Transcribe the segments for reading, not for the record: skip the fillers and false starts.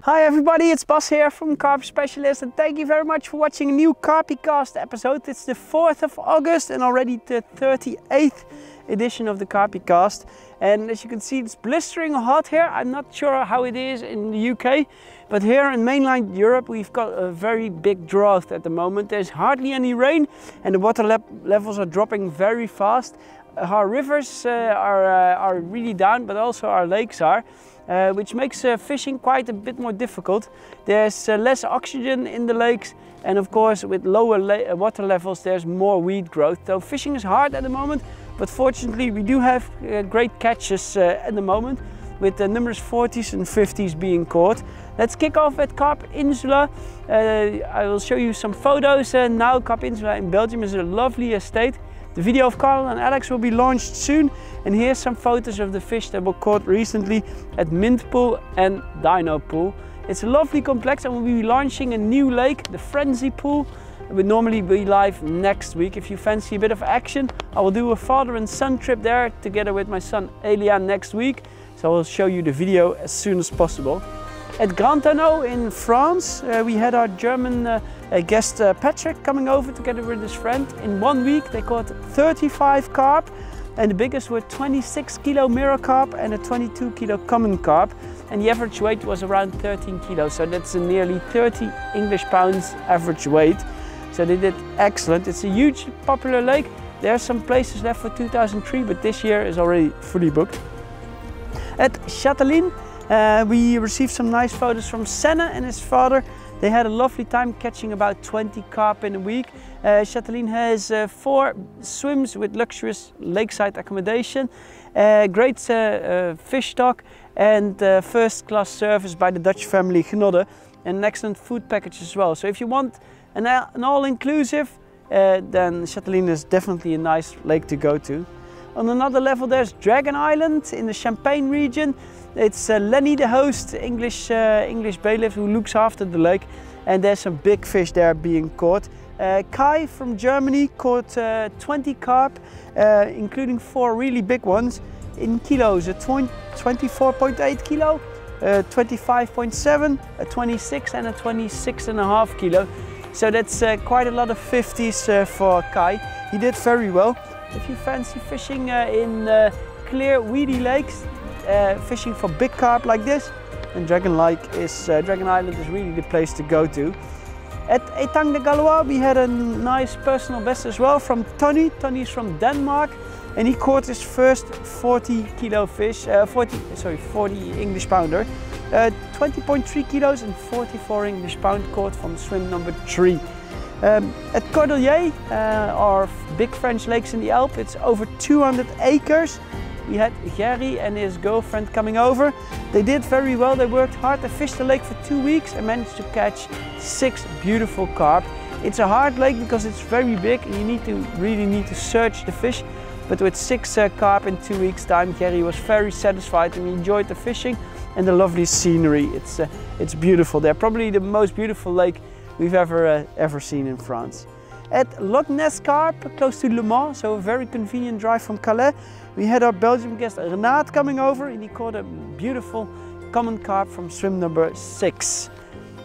Hi everybody, it's Bas here from Carp Specialist, and thank you very much for watching a new Carpy Cast episode. It's the 4th of August and already the 38th edition of the Carpy Cast. And as you can see, it's blistering hot here. I'm not sure how it is in the UK, but here in mainland Europe we've got a very big drought at the moment. There's hardly any rain and the water levels are dropping very fast. Our rivers are really down, but also our lakes are. Which makes fishing quite a bit more difficult. There's less oxygen in the lakes, and of course with lower water levels there's more weed growth. So fishing is hard at the moment, but fortunately we do have great catches at the moment, with the numerous 40s and 50s being caught. Let's kick off at Carp Insula. I will show you some photos now. Carp Insula in Belgium is a lovely estate. The video of Carl and Alex will be launched soon, and here's some photos of the fish that were caught recently at Mint Pool and Dino Pool. It's a lovely complex, and we'll be launching a new lake, the Frenzy Pool. It will normally be live next week. If you fancy a bit of action, I will do a father and son trip there together with my son Elian next week, so I'll show you the video as soon as possible. At Grantano in France, we had our German guest Patrick coming over together with his friend. In 1 week they caught 35 carp, and the biggest were 26 kilo mirror carp and a 22 kilo common carp, and the average weight was around 13 kilos, so that's a nearly 30 English pounds average weight. So they did excellent. It's a huge popular lake. There are some places left for 2003, but this year is already fully booked. At Chatelin, we received some nice photos from Senne and his father. They had a lovely time catching about 20 carp in a week. Chatelin has 4 swims with luxurious lakeside accommodation, great fish stock, and first-class service by the Dutch family Gnodde, and an excellent food package as well. So if you want an all-inclusive, then Chatelin is definitely a nice lake to go to. On another level there's Dragon Island in the Champagne region. It's Lenny, the host, English bailiff who looks after the lake, and there's some big fish there being caught. Kai from Germany caught 20 carp, including 4 really big ones. In kilos, a 24.8 kilo, 25.7, a 26 and a 26.5 kilo. So that's quite a lot of 50s for Kai. He did very well. If you fancy fishing in clear weedy lakes, fishing for big carp like this, and Dragon Island is really the place to go to. At Etang the Gaulois we had a nice personal best as well from Tonnie. Tonnie is from Denmark, and he caught his first 40 kilo fish, 40 English pounder. 20.3 kilos and 44 English pound caught from swim number 3. At Cordeliers, our big French lakes in the Alps, it's over 200 acres. We had Gerry and his girlfriend coming over. They did very well, they worked hard. They fished the lake for 2 weeks and managed to catch 6 beautiful carp. It's a hard lake because it's very big and you really need to search the fish. But with 6 carp in 2 weeks time, Gerry was very satisfied and he enjoyed the fishing and the lovely scenery. It's beautiful. They're probably the most beautiful lake we've ever seen in France. At Loch Ness Carp, close to Le Mans, so a very convenient drive from Calais, we had our Belgian guest Renate coming over, and he caught a beautiful common carp from swim number 6.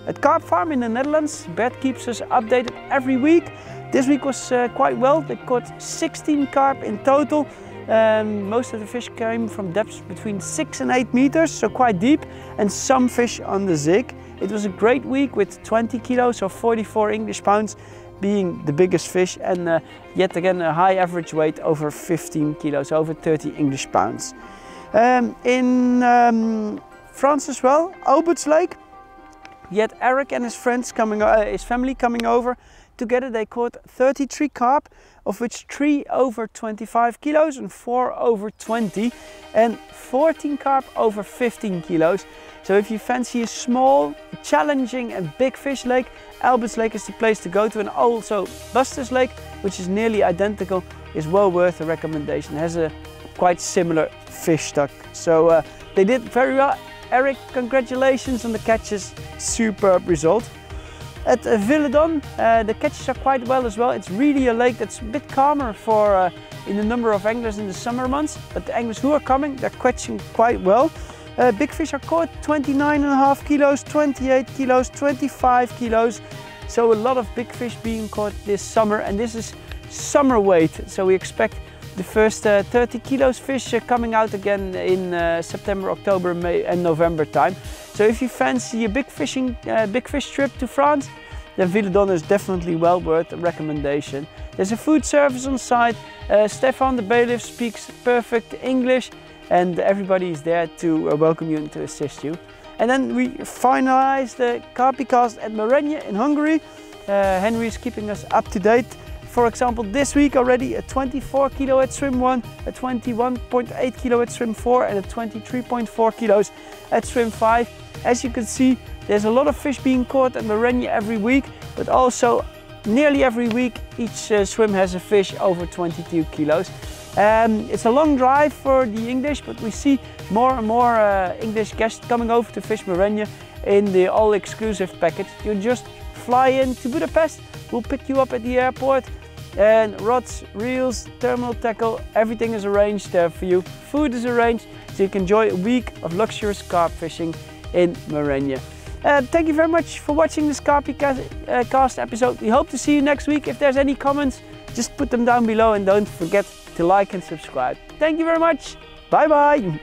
At Carp Farm in the Netherlands, Bert keeps us updated every week. This week was quite well. They caught 16 carp in total. Most of the fish came from depths between 6 and 8 meters, so quite deep, and some fish on the zig. It was a great week with 20 kilos or 44 English pounds being the biggest fish, and yet again a high average weight over 15 kilos, over 30 English pounds. In France as well, Albert's Lake, he had Eric and his friends his family coming over. Together they caught 33 carp, of which 3 over 25 kilos and 4 over 20, and 14 carp over 15 kilos. So if you fancy a small, challenging and big fish lake, Albert's Lake is the place to go to, and also Buster's Lake, which is nearly identical, is well worth a recommendation. It has a quite similar fish stock. So they did very well. Eric, congratulations on the catches, superb result. At Villadon, the catches are quite well as well. It's really a lake that's a bit calmer in the number of anglers in the summer months, but the anglers who are coming, they're catching quite well. Big fish are caught 29.5 kilos, 28 kilos, 25 kilos. So a lot of big fish being caught this summer, and this is summer weight. So we expect the first 30 kilos fish coming out again in September, October, May and November time. So if you fancy a big fish trip to France, then Villadon is definitely well worth a recommendation. There's a food service on site. Stefan, the bailiff, speaks perfect English, and everybody is there to welcome you and to assist you. And then we finalize the Carpy Cast at Mourinho in Hungary. Henry is keeping us up to date. For example, this week already a 24 kilo at swim 1, a 21.8 kilo at swim 4 and a 23.4 kilos at swim 5. As you can see, there's a lot of fish being caught at Mourinho every week, but also nearly every week each swim has a fish over 22 kilos. It's a long drive for the English, but we see more and more English guests coming over to fish Mourinho in the all-exclusive package. You just fly in to Budapest, we'll pick you up at the airport, and rods, reels, terminal tackle, everything is arranged for you. Food is arranged, so you can enjoy a week of luxurious carp fishing in Mourinho. Thank you very much for watching this Carpy Cast episode. We hope to see you next week. If there's any comments, just put them down below and don't forget to like and subscribe. Thank you very much. Bye bye.